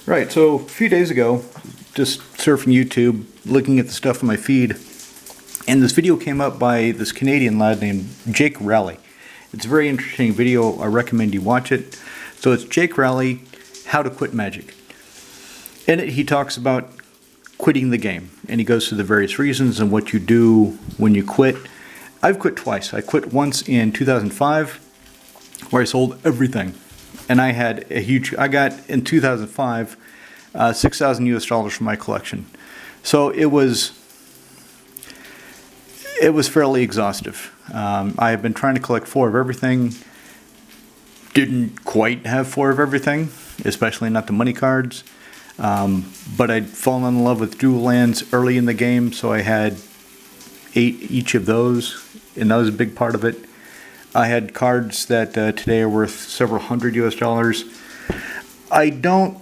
Right, so a few days ago, just surfing YouTube, looking at the stuff on my feed, and this video came up by this Canadian lad named Jake Raleigh. It's a very interesting video. I recommend you watch it. So it's Jake Raleigh, How to Quit Magic. In it, he talks about quitting the game, and he goes through the various reasons and what you do when you quit. I've quit twice. I quit once in 2005, where I sold everything. And I had a huge, I got in 2005, 6,000 US dollars from my collection. So it was fairly exhaustive. I have been trying to collect 4 of everything. Didn't quite have 4 of everything, especially not the money cards. But I'd fallen in love with dual lands early in the game, so I had 8 each of those, and that was a big part of it. I had cards that today are worth several hundred US dollars. I don't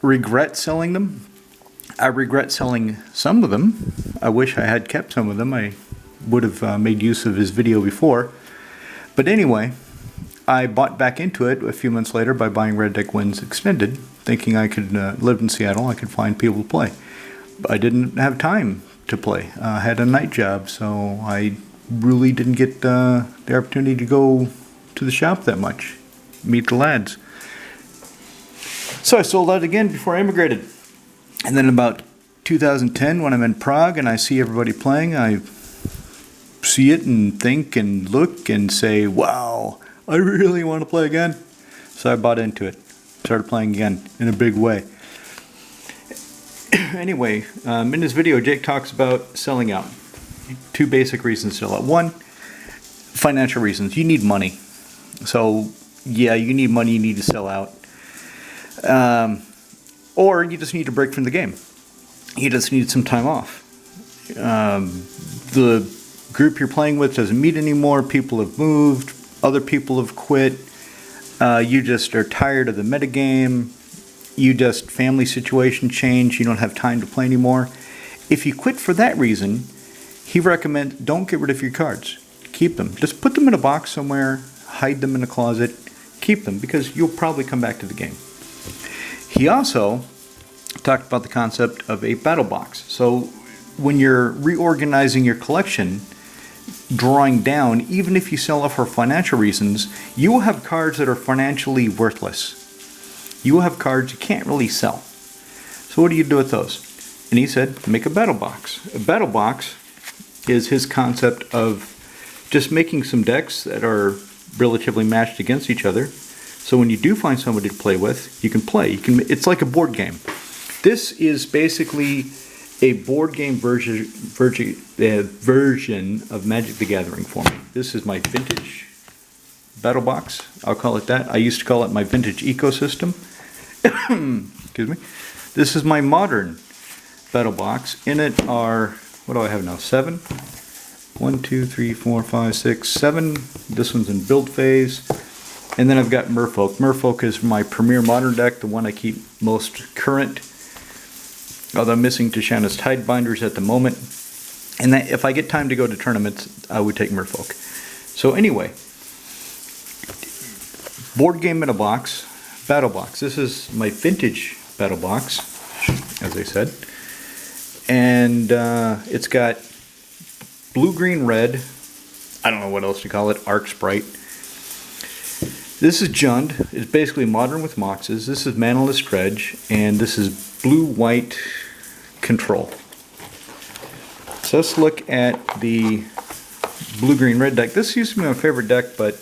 regret selling them. I regret selling some of them. I wish I had kept some of them. I would have made use of his video before. But anyway, I bought back into it a few months later by buying Red Deck Wins Extended, thinking I could live in Seattle, I could find people to play. But I didn't have time to play. I had a night job, so I really didn't get the opportunity to go to the shop that much, meet the lads. So I sold out again before I immigrated. And then about 2010, when I'm in Prague and I see everybody playing, I see it and think and look and say, wow, I really want to play again. So I bought into it, started playing again in a big way. Anyway, in this video, Jake talks about selling out. 2 basic reasons to sell out. 1, financial reasons. You need money. So, yeah, you need money, you need to sell out. Or you just need to break from the game. You just need some time off. The group you're playing with doesn't meet anymore. People have moved. Other people have quit. You just are tired of the metagame. You just, family situation changed. You don't have time to play anymore. If you quit for that reason, he recommends don't get rid of your cards. Keep them. Just put them in a box somewhere, hide them in a closet, keep them, because you'll probably come back to the game. He also talked about the concept of a battle box. So when you're reorganizing your collection, drawing down, even if you sell off for financial reasons, you will have cards that are financially worthless. You will have cards you can't really sell. So what do you do with those? And he said, make a battle box. A battle box is his concept of just making some decks that are relatively matched against each other. So when you do find somebody to play with, you can play. It's like a board game. This is basically a board game version of Magic the Gathering for me. This is my vintage battle box. I'll call it that. I used to call it my vintage ecosystem. Excuse me. This is my modern battle box. In it are, what do I have now? 7? 1, 2, 3, 4, 5, 6, 7. This one's in build phase. And then I've got Merfolk. Merfolk is my premier modern deck, the one I keep most current. Although I'm missing Tishana's Tidebinders at the moment. And that, if I get time to go to tournaments, I would take Merfolk. So anyway, board game in a box, battle box. This is my vintage battle box, as I said. And it's got blue, green, red. I don't know what else to call it. Arc Sprite. This is Jund. It's basically modern with Moxes. This is Manaless Dredge. And this is blue, white control. So let's look at the blue, green, red deck. This used to be my favorite deck, but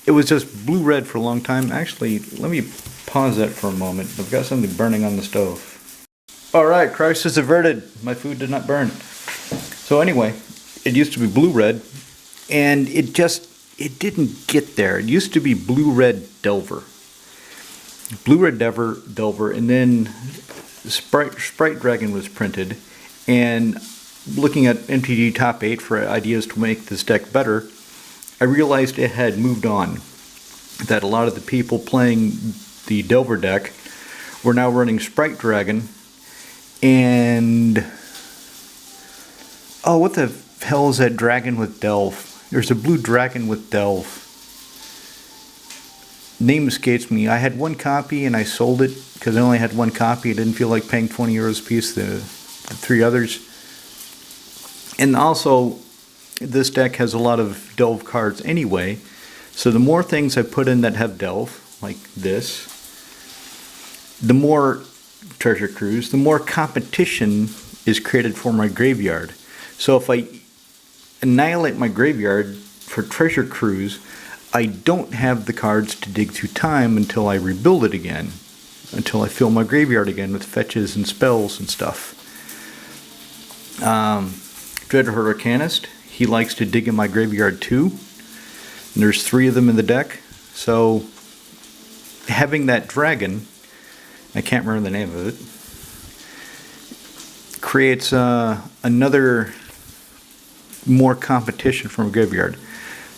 it was just blue-red for a long time. Actually, let me pause that for a moment. I've got something burning on the stove. Alright, crisis averted. My food did not burn. So anyway, it used to be blue-red, and it didn't get there. It used to be blue-red Delver. Blue-red Delver, and then Sprite Dragon was printed, and looking at MTG Top 8 for ideas to make this deck better, I realized it had moved on. That a lot of the people playing the Delver deck were now running Sprite Dragon, and oh, what the hell is that dragon with Delve? There's a blue dragon with Delve. Name escapes me. I had one copy and I sold it because I only had one copy. I didn't feel like paying 20 euros a piece. The three others. And also, this deck has a lot of delve cards anyway. So the more things I put in that have delve, like this, the more treasure cruise, the more competition is created for my graveyard. So if I annihilate my graveyard for treasure cruise, I don't have the cards to dig through time until I rebuild it again, until I fill my graveyard again with fetches and spells and stuff. Dreadhorde Arcanist, he likes to dig in my graveyard too. And there's 3 of them in the deck, so having that dragon, I can't remember the name of it, creates another more competition from a graveyard.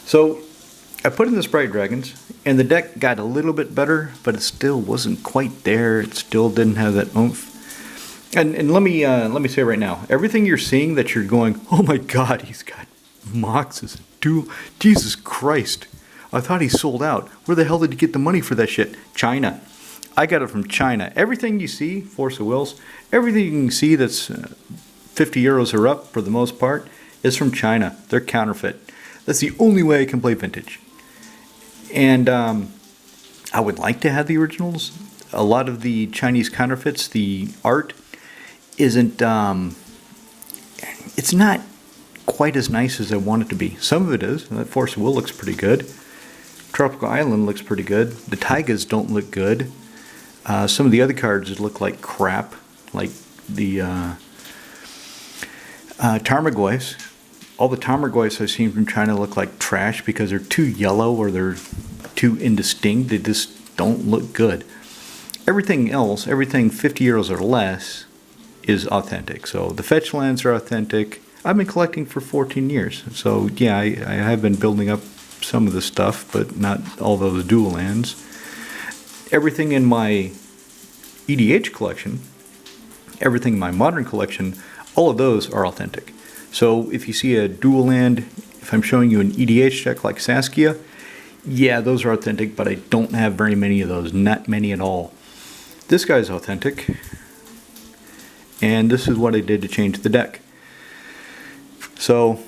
So I put in the Sprite Dragons, and the deck got a little bit better, but it still wasn't quite there. It still didn't have that oomph. And let me say right now, everything you're seeing that you're going, oh my God, he's got Moxes, dual, Jesus Christ, I thought he sold out. Where the hell did he get the money for that shit? China. I got it from China. Everything you see, Force of Wills, everything you can see that's 50 euros or up for the most part is from China. They're counterfeit. That's the only way I can play vintage. And I would like to have the originals. A lot of the Chinese counterfeits, the art isn't, it's not quite as nice as I want it to be. Some of it is. That Force of Will looks pretty good. Tropical Island looks pretty good. The Taigas don't look good. Some of the other cards look like crap, like the Tarmogoyfs. All the Tarmogoyfs I've seen from China look like trash because they're too yellow or they're too indistinct. They just don't look good. Everything else, everything 50 euros or less, is authentic. So the fetch lands are authentic. I've been collecting for 14 years. So yeah, I have been building up some of the stuff, but not all of the dual lands. Everything in my EDH collection, everything in my modern collection, all of those are authentic. So if you see a dual land, if I'm showing you an EDH deck like Saskia, yeah, those are authentic, but I don't have very many of those, not many at all. This guy's authentic, and this is what I did to change the deck. So,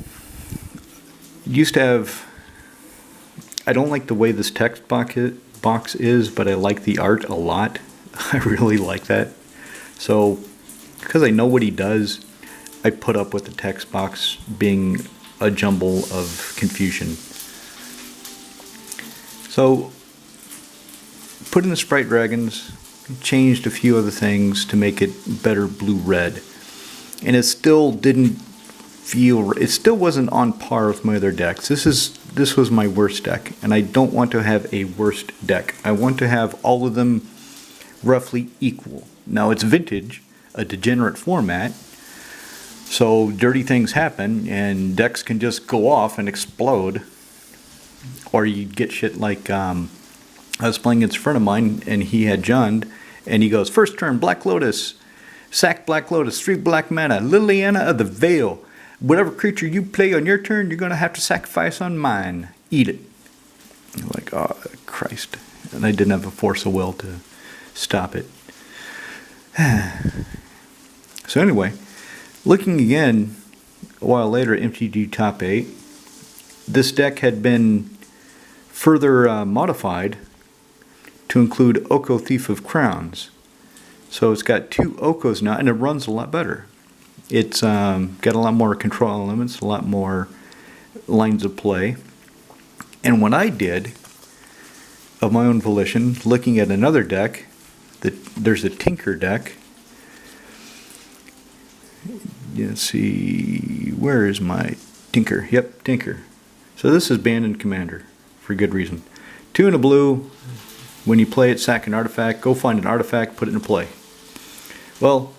used to have, I don't like the way this text box is, but I like the art a lot. I really like that. So, because I know what he does, I put up with the text box being a jumble of confusion. So, put in the Sprite Dragons, changed a few other things to make it better blue-red. And it still didn't feel, it still wasn't on par with my other decks. This was my worst deck, and I don't want to have a worst deck. I want to have all of them roughly equal. Now it's vintage, a degenerate format, so dirty things happen, and decks can just go off and explode. Or you get shit like, I was playing against a friend of mine, and he had Jund, and he goes, first turn, Black Lotus, sack Black Lotus, 3 black mana, Liliana of the Veil. Whatever creature you play on your turn, you're going to have to sacrifice on mine. Eat it. I'm like, oh, Christ. And I didn't have a Force of Will to stop it. So anyway, looking again, a while later at MTG Top 8, this deck had been further modified to include Oko Thief of Crowns. So it's got 2 Okos now, and it runs a lot better. It's got a lot more control elements, a lot more lines of play. And what I did, of my own volition, looking at another deck, there's a Tinker deck. Let's see, where is my Tinker? Yep, Tinker. So this is Banded Commander, for good reason. 2 and a blue. When you play it, sack an artifact. Go find an artifact, put it in play. Well,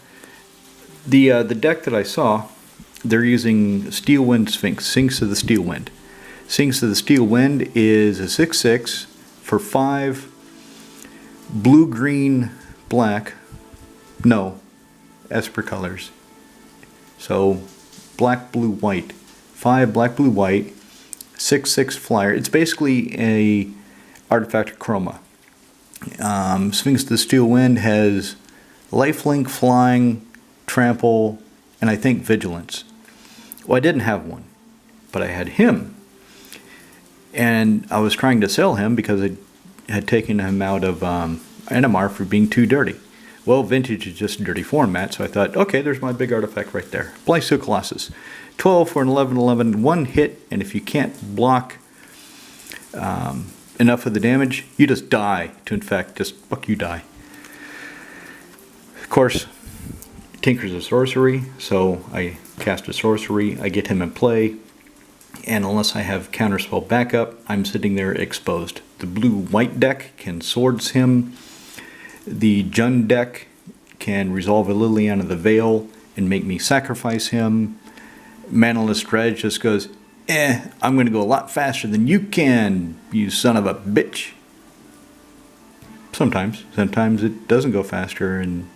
the deck that I saw, they're using Steel Wind Sphinx, Sphinx of the Steel Wind. Sphinx of the Steel Wind is a 6/6 for 5 blue, green, black. No, Esper colors. So black, blue, white. 5 black, blue, white. 6/6 flyer. It's basically a artifact chroma. Sphinx of the Steel Wind has lifelink, flying, trample, and I think vigilance. Well, I didn't have one, but I had him. And I was trying to sell him because I had taken him out of NMR for being too dirty. Well, Vintage is just a dirty format, so I thought, okay, there's my big artifact right there. Blysteel Colossus. 12 for an 11/11, one hit, and if you can't block enough of the damage, you just die to infect. Just fuck you die. Of course, Tinker's a sorcery, so I cast a sorcery, I get him in play, and unless I have counterspell backup, I'm sitting there exposed. The blue-white deck can swords him. The Jund deck can resolve a Liliana of the Veil and make me sacrifice him. Manaless Dredge just goes, I'm going to go a lot faster than you can, you son of a bitch. Sometimes it doesn't go faster and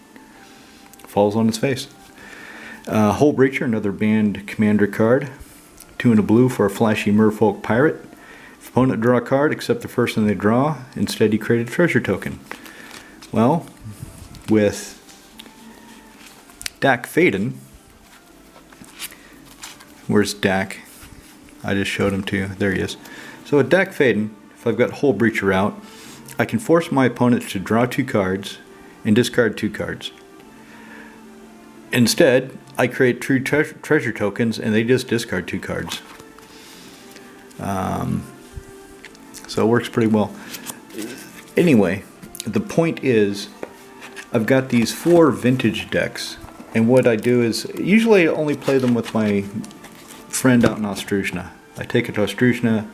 falls on its face. Hull Breacher, another banned commander card. 2 and a blue for a flashy merfolk pirate. If opponent draw a card, except the first one they draw, instead you create a treasure token. Well, with Dak Faden, where's Dak? I just showed him to you. There he is. So with Dak Faden, if I've got Hull Breacher out, I can force my opponent to draw 2 cards and discard 2 cards. Instead, I create true treasure tokens and they just discard 2 cards. So it works pretty well. Anyway, the point is, I've got these 4 vintage decks, and what I do is, usually I only play them with my friend out in Austrusna. I take it to Austrusna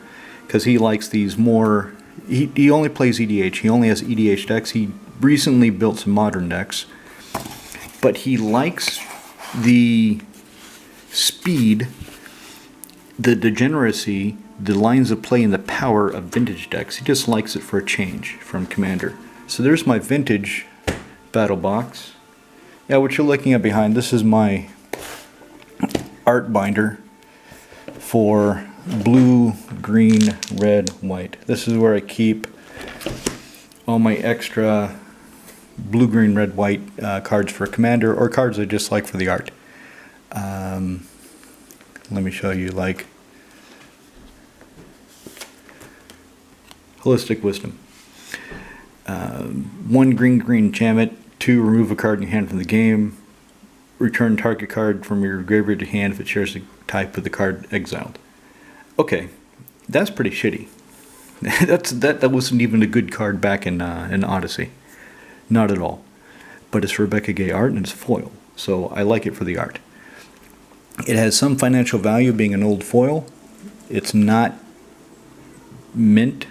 because he likes these more. He only plays EDH. He only has EDH decks. He recently built some modern decks, but he likes the speed, the degeneracy, the lines of play, and the power of vintage decks. He just likes it for a change from Commander. So there's my vintage battle box. Yeah, what you're looking at behind, this is my art binder for blue, green, red, white. This is where I keep all my extra blue, green, red, white cards for Commander, or cards I just like for the art. Let me show you, like Holistic Wisdom. 1 green, green enchantment. 2, remove a card in your hand from the game. Return target card from your graveyard to hand if it shares the type of the card exiled. Okay, that's pretty shitty. that wasn't even a good card back in Odyssey. Not at all. But it's Rebecca Gay art and it's foil, so I like it for the art. It has some financial value being an old foil. It's not mint.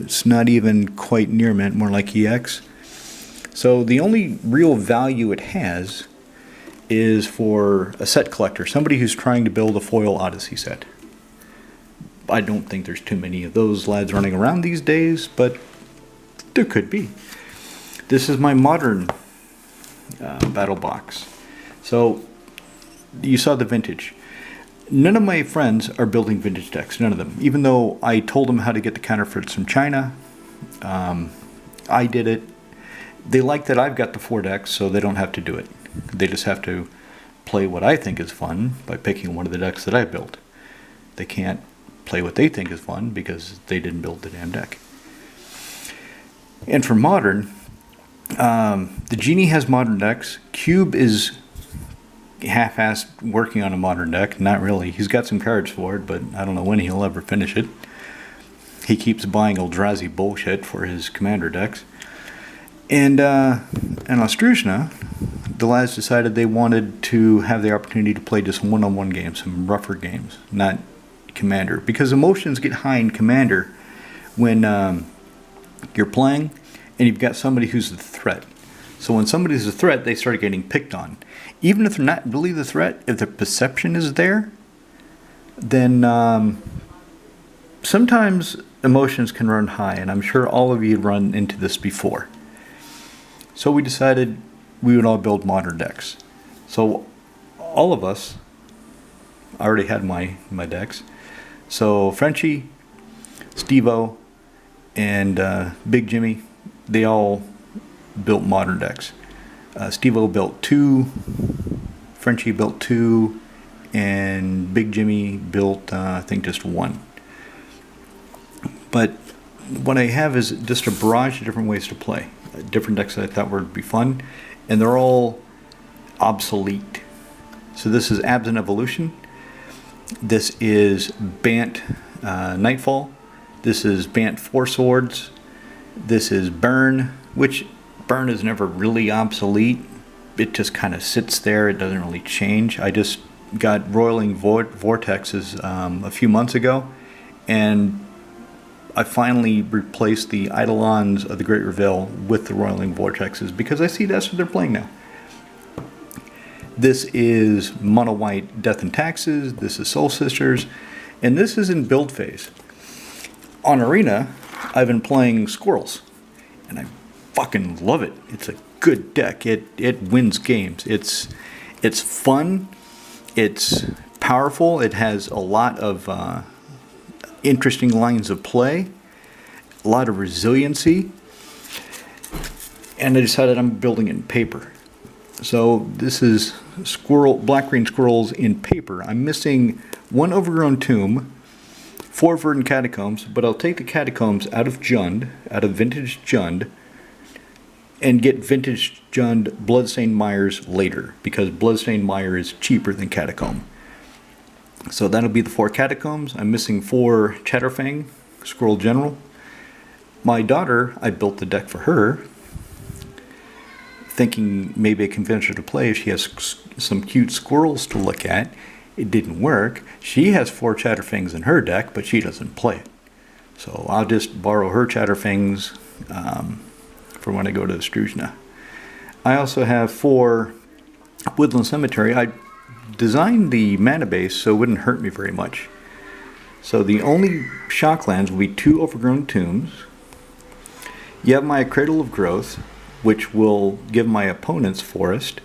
It's not even quite near mint, more like EX. So the only real value it has is for a set collector, somebody who's trying to build a foil Odyssey set. I don't think there's too many of those lads running around these days, but there could be. This is my modern battle box. So you saw the vintage. None of my friends are building vintage decks, none of them. Even though I told them how to get the counterfeits from China, I did it. They like that I've got the 4 decks, so they don't have to do it. They just have to play what I think is fun by picking one of the decks that I built. They can't play what they think is fun because they didn't build the damn deck. And for modern, the Genie has modern decks. Cube is half-assed working on a modern deck. Not really. He's got some cards for it, but I don't know when he'll ever finish it. He keeps buying Eldrazi bullshit for his commander decks. And Austrusna, the lads decided they wanted to have the opportunity to play just one-on-one games, some rougher games, not commander. Because emotions get high in commander when you're playing and you've got somebody who's the threat. So when somebody's a threat, they start getting picked on. Even if they're not really the threat, if the perception is there, then sometimes emotions can run high, and I'm sure all of you have run into this before. So we decided we would all build modern decks. So all of us, I already had my decks. So Frenchie, Steve-O, and Big Jimmy, they all built modern decks. Steve-O built 2, Frenchie built 2, and Big Jimmy built, I think, just 1. But what I have is just a barrage of different ways to play. Different decks that I thought would be fun, and they're all obsolete. So this is Absent Evolution. This is Bant Nightfall. This is Bant Four Swords. This is Burn, which Burn is never really obsolete. It just kind of sits there. It doesn't really change. I just got Roiling Vortexes a few months ago, and I finally replaced the Eidolons of the Great Reveal with the Roiling Vortexes because I see that's what they're playing now. This is Mono White Death and Taxes. This is Soul Sisters, and this is in build phase. On Arena, I've been playing Squirrels, and I fucking love it. It's a good deck. It wins games. It's fun. It's powerful. It has a lot of interesting lines of play, a lot of resiliency, and I decided I'm building it in paper. So this is Black-Green Squirrels in paper. I'm missing 1 Overgrown Tomb, 4 Verdant Catacombs, but I'll take the Catacombs out of Vintage Jund, and get Vintage Jund Bloodstained Mires later, because Bloodstained Mire is cheaper than Catacomb. So that'll be the 4 Catacombs. I'm missing 4 Chatterfang, Squirrel General. My daughter, I built the deck for her, thinking maybe I convince her to play if she has some cute squirrels to look at. It didn't work. She has 4 Chatterfangs in her deck, but she doesn't play it. So I'll just borrow her Chatterfangs for when I go to Struzhna. I also have 4 Woodland Cemetery. I designed the mana base so it wouldn't hurt me very much. So the only shock lands will be 2 Overgrown Tombs. You have my Cradle of Growth, which will give my opponents Forest,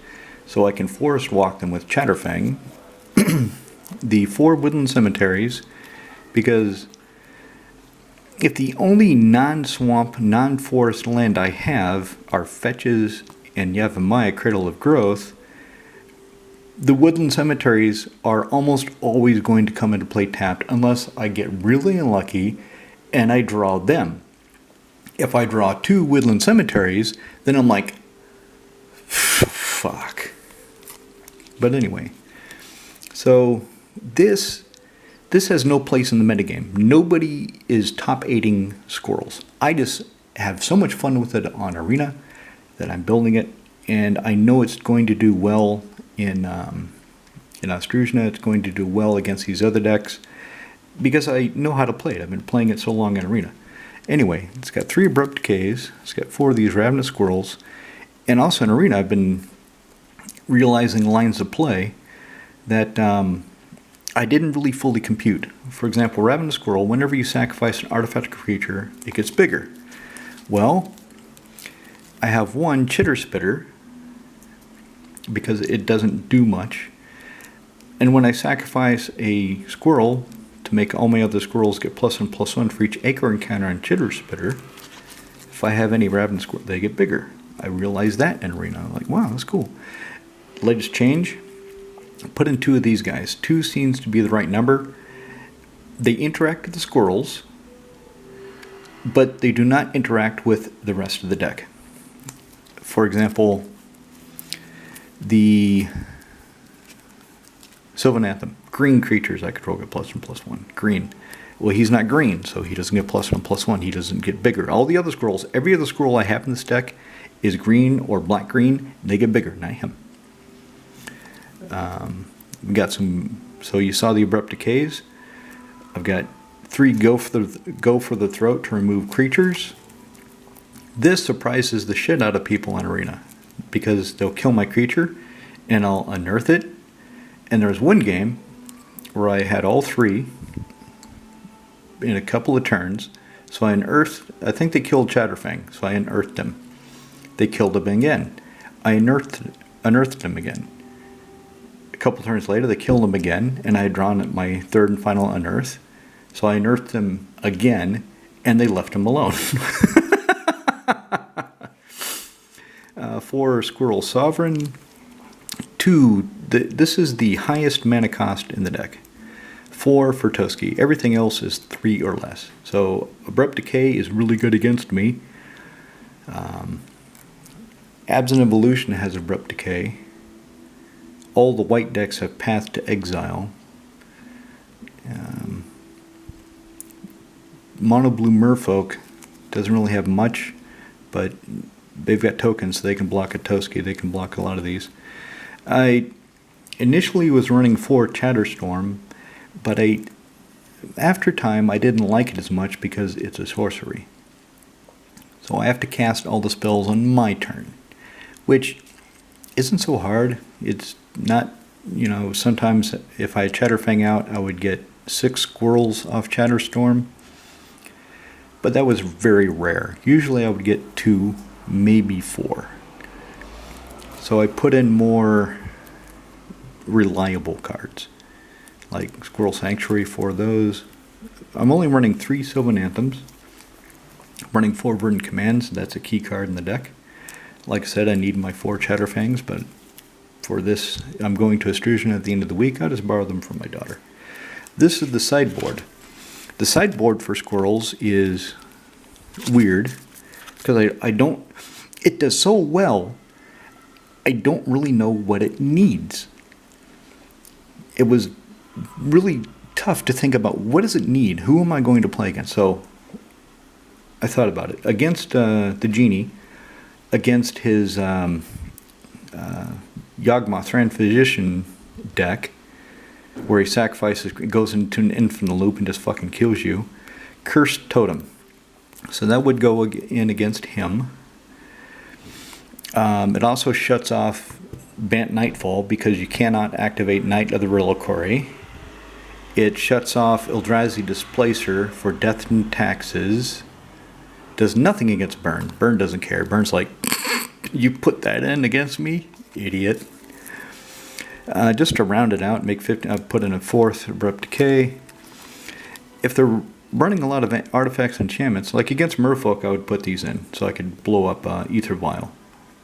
so I can Forest Walk them with Chatterfang. The 4 Woodland Cemeteries, because if the only non-swamp, non-forest land I have are fetches and Yavimaya Cradle of Growth, the Woodland Cemeteries are almost always going to come into play tapped unless I get really unlucky and I draw them. If I draw 2 Woodland Cemeteries, then I'm like, fuck. But anyway, so this has no place in the metagame. Nobody is top 8ing Squirrels. I just have so much fun with it on Arena that I'm building it, and I know it's going to do well in Struzhna. It's going to do well against these other decks because I know how to play it. I've been playing it so long in Arena. Anyway, it's got 3 Abrupt Decays. It's got 4 of these Ravenous Squirrels, and also in Arena I've been realizing lines of play that I didn't really fully compute. For example, Ravenous Squirrel, whenever you sacrifice an artifact creature, it gets bigger. Well, I have 1 Chitter Spitter because it doesn't do much. And when I sacrifice a squirrel to make all my other squirrels get +1/+1 for each acre encounter on Chitter Spitter, if I have any Ravenous Squirrel, they get bigger. I realized that in Arena. I'm like, wow, that's cool. Latest change. Put in 2 of these guys. 2 seems to be the right number. They interact with the squirrels, but they do not interact with the rest of the deck. For example, the Sylvan Anthem. Green creatures I control get +1/+1. Green. Well, he's not green, so he doesn't get +1/+1. He doesn't get bigger. All the other squirrels, every other squirrel I have in this deck is green or black-green. They get bigger, not him. We got some. So you saw the Abrupt Decays. I've got 3 go for the throat to remove creatures. This surprises the shit out of people in Arena because they'll kill my creature and I'll unearth it. And there's one game where I had all 3 in a couple of turns. So I unearthed. I think they killed Chatterfang, so I unearthed him. They killed him again. I unearthed him again. A couple turns later, they killed him again, and I had drawn my 3rd and final unearth. So I unearthed him again, and they left him alone. 4 Squirrel Sovereign. 2, this is the highest mana cost in the deck. 4 for Toski. Everything else is 3 or less. So Abrupt Decay is really good against me. Absent Evolution has Abrupt Decay. All the white decks have Path to Exile. Mono Blue Merfolk doesn't really have much, but they've got tokens, so they can block a Toski. They can block a lot of these. I initially was running 4 Chatterstorm, but after time I didn't like it as much because it's a sorcery. So I have to cast all the spells on my turn, which isn't so hard. It's not, sometimes if I Chatterfang out, I would get 6 squirrels off Chatterstorm, but that was very rare. Usually I would get 2, maybe 4. So I put in more reliable cards, like Squirrel Sanctuary for those. I'm only running 3 Sylvan Anthems. I'm running 4 Verdant Commands. That's a key card in the deck. Like I said, I need my 4 Chatterfangs, but for this, I'm going to Estrusian at the end of the week. I'll just borrow them from my daughter. This is the sideboard. The sideboard for Squirrels is weird because I don't. It does so well. I don't really know what it needs. It was really tough to think about what does it need. Who am I going to play against? So I thought about it against the Genie, against his Yawgmoth Thran Physician deck, where he sacrifices, goes into an infinite loop and just fucking kills you. Cursed Totem. So that would go in against him. It also shuts off Bant Nightfall because you cannot activate Knight of the Reliquary. It shuts off Eldrazi Displacer for death and taxes. Does nothing against Burn. Burn doesn't care. Burn's like, you put that in against me, idiot. Just to round it out, make 50. I've put in a 4th Abrupt Decay. If they're running a lot of artifacts and enchantments, like against Merfolk, I would put these in so I could blow up Ether Vial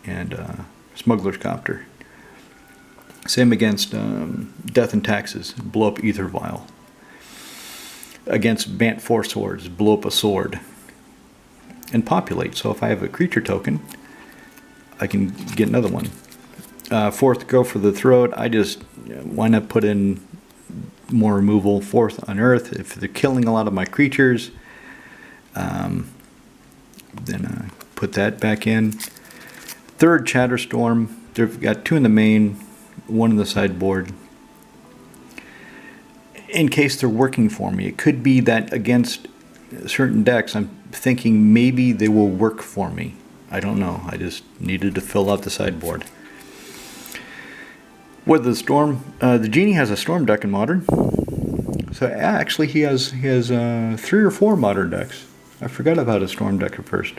and Smuggler's Copter. Same against Death and Taxes, blow up Ether Vial. Against Bant Four Swords, blow up a sword. And populate, so if I have a creature token, I can get another one. 4th, go for the throat. I just, why not put in more removal? 4th, unearth. If they're killing a lot of my creatures, then I put that back in. 3rd, Chatterstorm. They've got 2 in the main, 1 in the sideboard. In case they're working for me. It could be that against certain decks, I'm thinking maybe they will work for me. I don't know. I just needed to fill out the sideboard. With the Storm, the Genie has a Storm deck in Modern. So actually he has 3 or 4 Modern decks. I forgot about a Storm deck at first.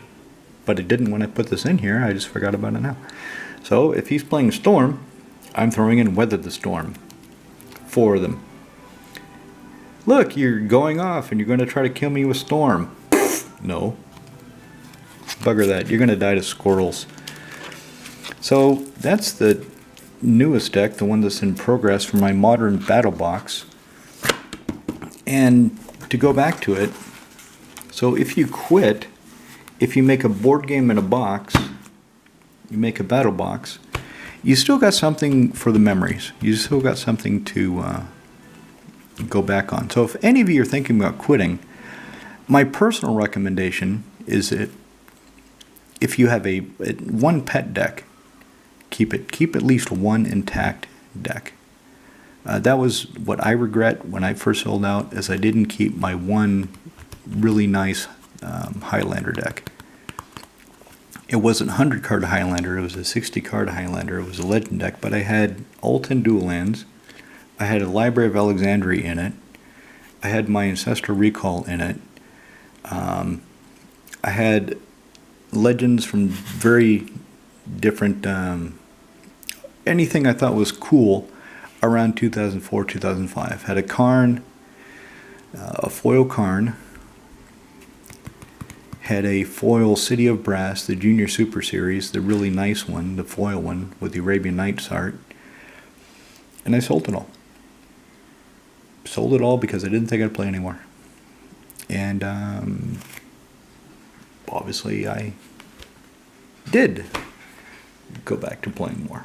But it didn't when I put this in here. I just forgot about it now. So if he's playing Storm, I'm throwing in Weather the Storm. 4 of them. Look, you're going off and you're going to try to kill me with Storm. No. Bugger that. You're going to die to squirrels. So that's the newest deck, the one that's in progress for my Modern Battle Box. And to go back to it, so if you quit, if you make a board game in a box, you make a battle box, you still got something for the memories. You still got something to go back on. So if any of you are thinking about quitting, my personal recommendation is that if you have one pet deck, keep at least 1 intact deck. That was what I regret when I first sold out, is I didn't keep my 1 really nice Highlander deck. It wasn't a 100 card Highlander, it was a 60 card Highlander. It was a legend deck, but I had Altan Dual Lands, I had a Library of Alexandria in it, I had my Ancestral Recall in it, I had legends from very different, anything I thought was cool around 2004, 2005. Had a Karn, a foil Karn, had a foil City of Brass, the Junior Super Series, the really nice one, the foil one with the Arabian Nights art. And I sold it all. Sold it all because I didn't think I'd play anymore. And obviously I did go back to playing more.